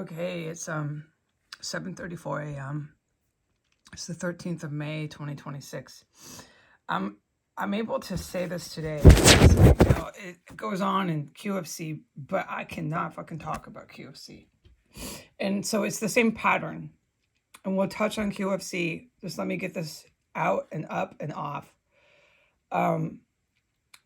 Okay, it's 7:34 a.m. It's the 13th of May, 2026. I'm able to say this today. It goes on in QFC, but I cannot fucking talk about QFC. And so it's the same pattern. And we'll touch on QFC. Just let me get this out and up and off.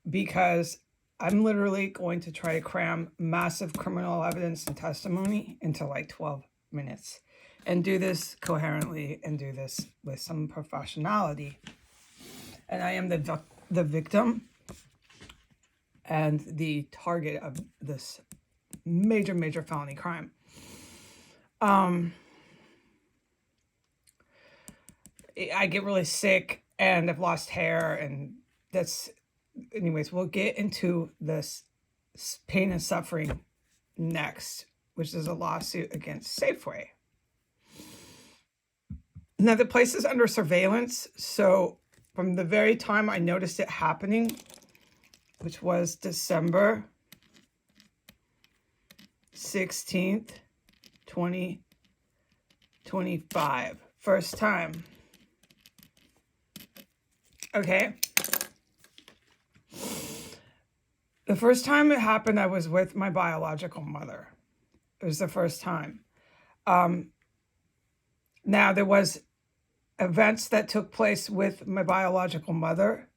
Because I'm literally going to try to cram massive criminal evidence and testimony into like 12 minutes and do this coherently and do this with some professionality. And I am the victim and the target of this major felony crime. I get really sick and I've lost hair, and that's, anyways, we'll get into this pain and suffering next, which is a lawsuit against Safeway. Now, the place is under surveillance, so from the very time I noticed it happening, which was December 16th, 2025, first time. Okay. The first time it happened, I was with my biological mother. It was the first time. Now, there was events that took place with my biological mother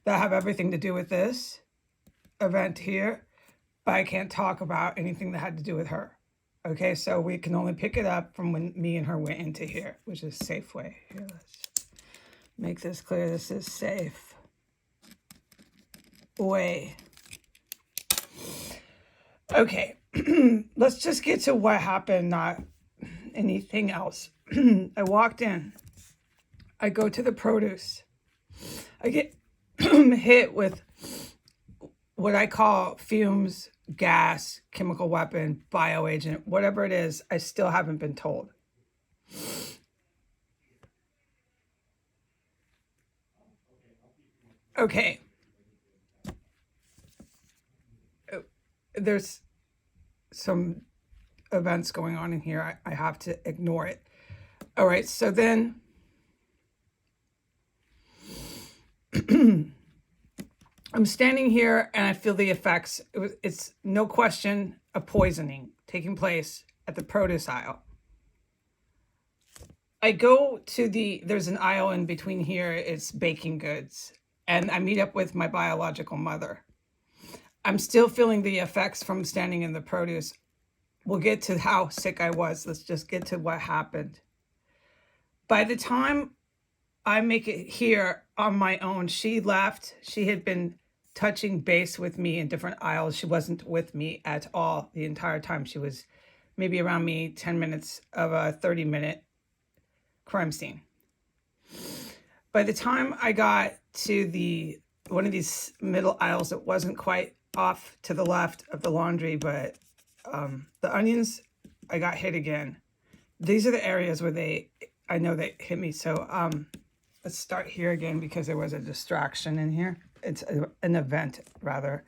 that have everything to do with this event here, but I can't talk about anything that had to do with her. Okay, so we can only pick it up from when me and her went into here, which is Safeway. Here, let's make this clear. This is Safeway. Okay, let's just get to what happened, not anything else. I walked in. I go to the produce. I get hit with what I call fumes, gas, chemical weapon, bioagent, whatever it is. I still haven't been told. Okay. There's some events going on in here. I have to ignore it. All right, so then I'm standing here and I feel the effects. It's no question a poisoning taking place at the produce aisle. I go to there's an aisle in between here. It's baking goods. And I meet up with my biological mother. I'm still feeling the effects from standing in the produce. We'll get to how sick I was. Let's just get to what happened. By the time I make it here on my own, she left. She had been touching base with me in different aisles. She wasn't with me at all the entire time. She was maybe around me 10 minutes of a 30-minute crime scene. By the time I got to one of these middle aisles, it wasn't quite off to the left of the laundry, but the onions, I got hit again. These are the areas where I know they hit me. So let's start here again because there was a distraction in here. It's an event, rather.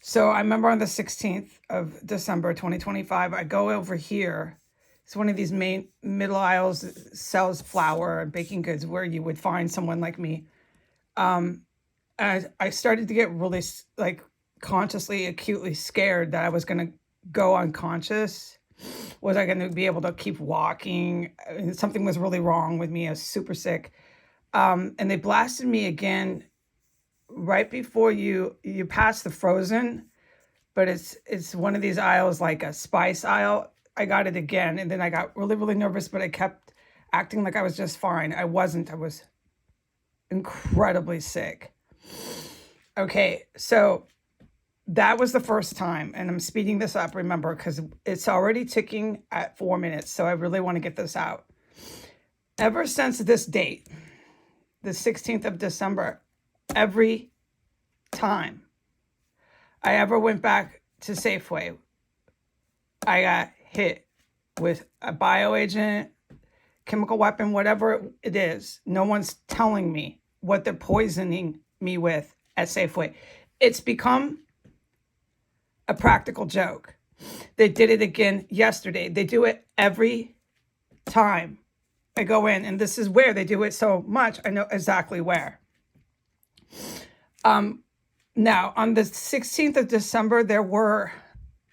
So I remember on the 16th of December, 2025, I go over here. It's one of these main middle aisles that sells flour and baking goods where you would find someone like me. And I started to get really consciously, acutely scared that I was going to go unconscious. Was I going to be able to keep walking? Something was really wrong with me. I was super sick. And they blasted me again right before you pass the frozen, but it's one of these aisles, like a spice aisle. I got it again, and then I got really nervous, but I kept acting like I was just fine. I wasn't. I was incredibly sick. Okay, so that was the first time, and I'm speeding this up, remember, because it's already ticking at 4 minutes, so I really want to get this out. Ever since this date, the 16th of December, every time I ever went back to Safeway, I got hit with a bioagent, chemical weapon, whatever it is. No one's telling me what they're poisoning me with at Safeway. It's become a practical joke. They did it again yesterday. They do it every time I go in, and this is where they do it so much. I know exactly where. Now, on the 16th of December, there were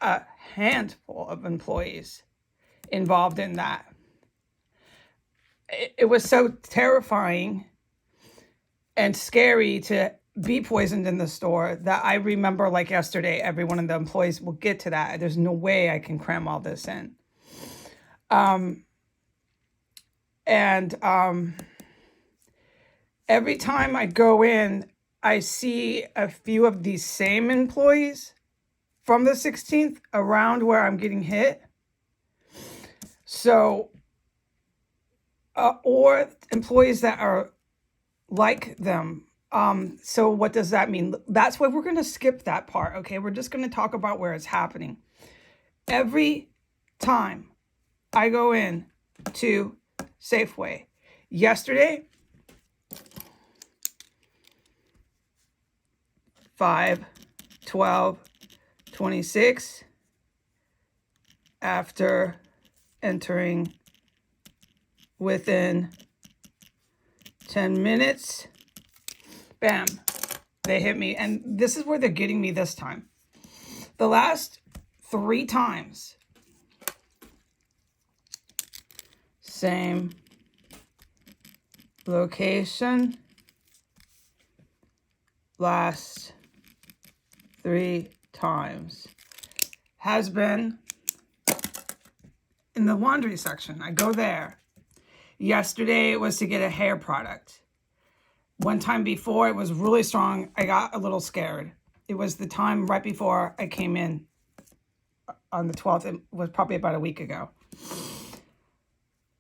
a handful of employees involved in that. It was so terrifying and scary to be poisoned in the store that I remember like yesterday, every one of the employees will get to that. There's no way I can cram all this in. Every time I go in, I see a few of these same employees from the 16th around where I'm getting hit. So, or employees that are like them. So what does that mean? That's why we're going to skip that part. Okay. We're just going to talk about where it's happening. Every time I go in to Safeway, yesterday, 5/12/26, after entering within 10 minutes, bam, they hit me. And this is where they're getting me this time. The last 3 times, same location, last 3 times, has been in the laundry section. I go there. Yesterday it was to get a hair product. One time before, it was really strong. I got a little scared. It was the time right before I came in on the 12th. It was probably about a week ago.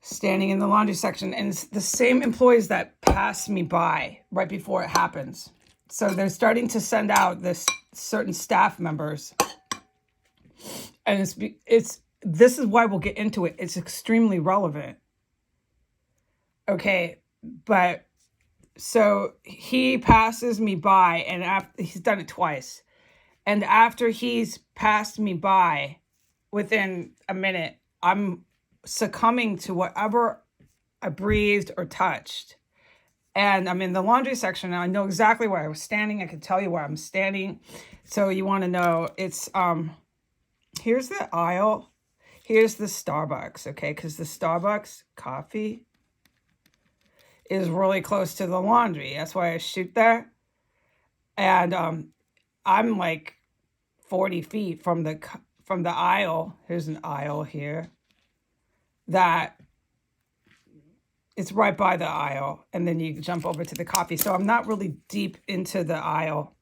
Standing in the laundry section, and it's the same employees that pass me by right before it happens. So they're starting to send out this certain staff members. And this is why we'll get into it. It's extremely relevant. Okay, but so he passes me by, and he's done it twice. And after he's passed me by, within a minute, I'm succumbing to whatever I breathed or touched. And I'm in the laundry section, and I know exactly where I was standing. I could tell you where I'm standing. So you want to know, it's, here's the aisle. Here's the Starbucks, okay? Because the Starbucks coffee is really close to the laundry. That's why I shoot there. And I'm like 40 feet from the aisle. Here's an aisle here. That it's right by the aisle. And then you jump over to the coffee. So I'm not really deep into the aisle.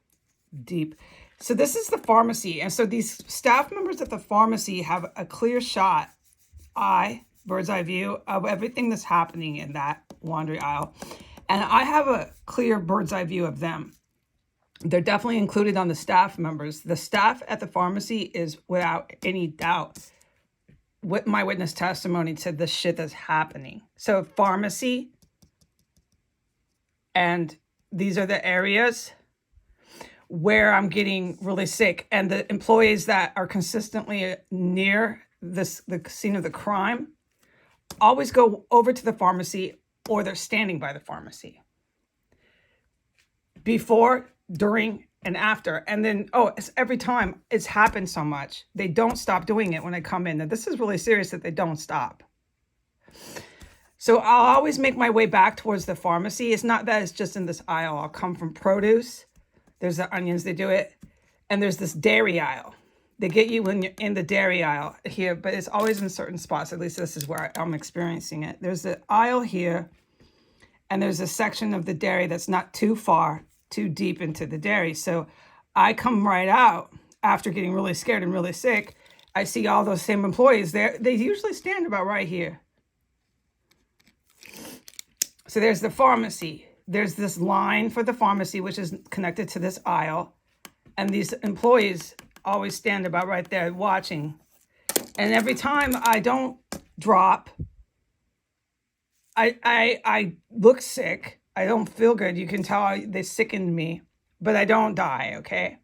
Deep. So this is the pharmacy. And so these staff members at the pharmacy have a clear shot, bird's eye view of everything that's happening in that laundry aisle. And I have a clear bird's eye view of them. They're definitely included on the staff members. The staff at the pharmacy is, without any doubt, with my witness testimony to the shit that's happening. So pharmacy, and these are the areas where I'm getting really sick. And the employees that are consistently near the scene of the crime always go over to the pharmacy, or they're standing by the pharmacy. Before, during, and after. And then, it's every time. It's happened so much. They don't stop doing it when I come in. Now, this is really serious that they don't stop. So I'll always make my way back towards the pharmacy. It's not that it's just in this aisle. I'll come from produce. There's the onions, they do it. And there's this dairy aisle. They get you when you're in the dairy aisle here, but it's always in certain spots. At least this is where I'm experiencing it. There's the aisle here, and there's a section of the dairy that's not too far, too deep into the dairy. So I come right out after getting really scared and really sick. I see all those same employees there. They usually stand about right here. So there's the pharmacy. There's this line for the pharmacy, which is connected to this aisle. And these employees always stand about right there watching. And every time I don't drop, I look sick. I don't feel good. You can tell they sickened me, but I don't die, okay?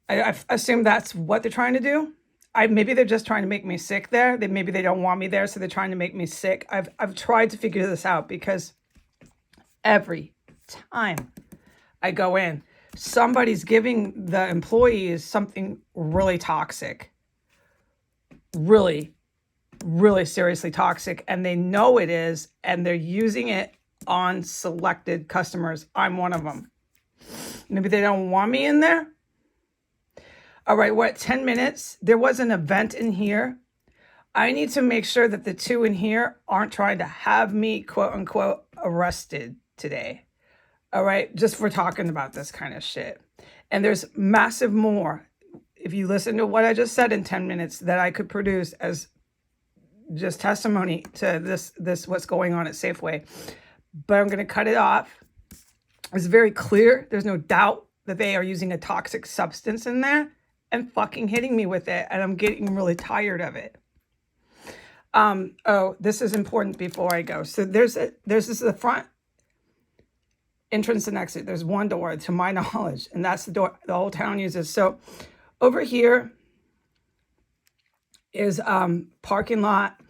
I assume that's what they're trying to do. Maybe they're just trying to make me sick there. Maybe they don't want me there, so they're trying to make me sick. I've tried to figure this out because every time I go in, somebody's giving the employees something really toxic, really, really seriously toxic, and they know it is, and they're using it on selected customers. I'm one of them. Maybe they don't want me in there. All right, we're at 10 minutes. There was an event in here. I need to make sure that the two in here aren't trying to have me, quote unquote, arrested today. All right, just for talking about this kind of shit. And there's massive more. If you listen to what I just said in 10 minutes that I could produce as just testimony to this what's going on at Safeway. But I'm going to cut it off. It's very clear. There's no doubt that they are using a toxic substance in there and fucking hitting me with it. And I'm getting really tired of it. Oh, this is important before I go. So this is the front entrance and exit. There's one door to my knowledge, and that's the door the whole town uses. So over here is parking lot.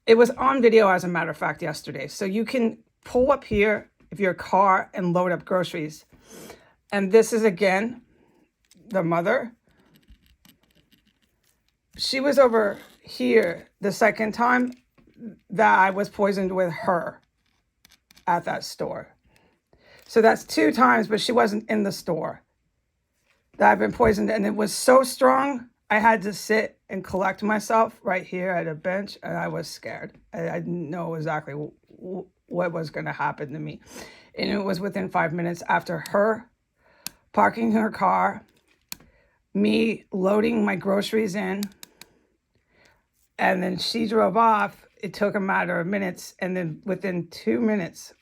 It was on video, as a matter of fact, yesterday. So you can pull up here if you're a car and load up groceries. And this is, again, the mother. She was over here the second time that I was poisoned with her at that store. So that's 2 times, but she wasn't in the store that I've been poisoned. And it was so strong, I had to sit and collect myself right here at a bench, and I was scared. I didn't know exactly what was going to happen to me. And it was within 5 minutes after her parking her car, me loading my groceries in, and then she drove off. It took a matter of minutes, and then within 2 minutes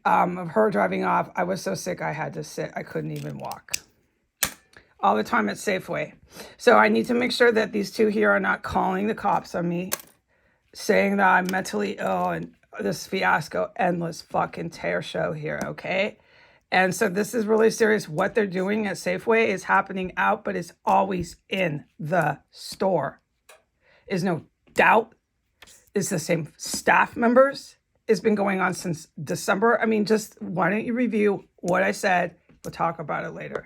of her driving off, I was so sick I had to sit. I couldn't even walk. All the time at Safeway. So I need to make sure that these two here are not calling the cops on me, saying that I'm mentally ill and this fiasco, endless fucking tear show here, okay? And so this is really serious. What they're doing at Safeway is happening out, but it's always in the store. There's no doubt. It's the same staff members. It's been going on since December. I mean, just why don't you review what I said? We'll talk about it later.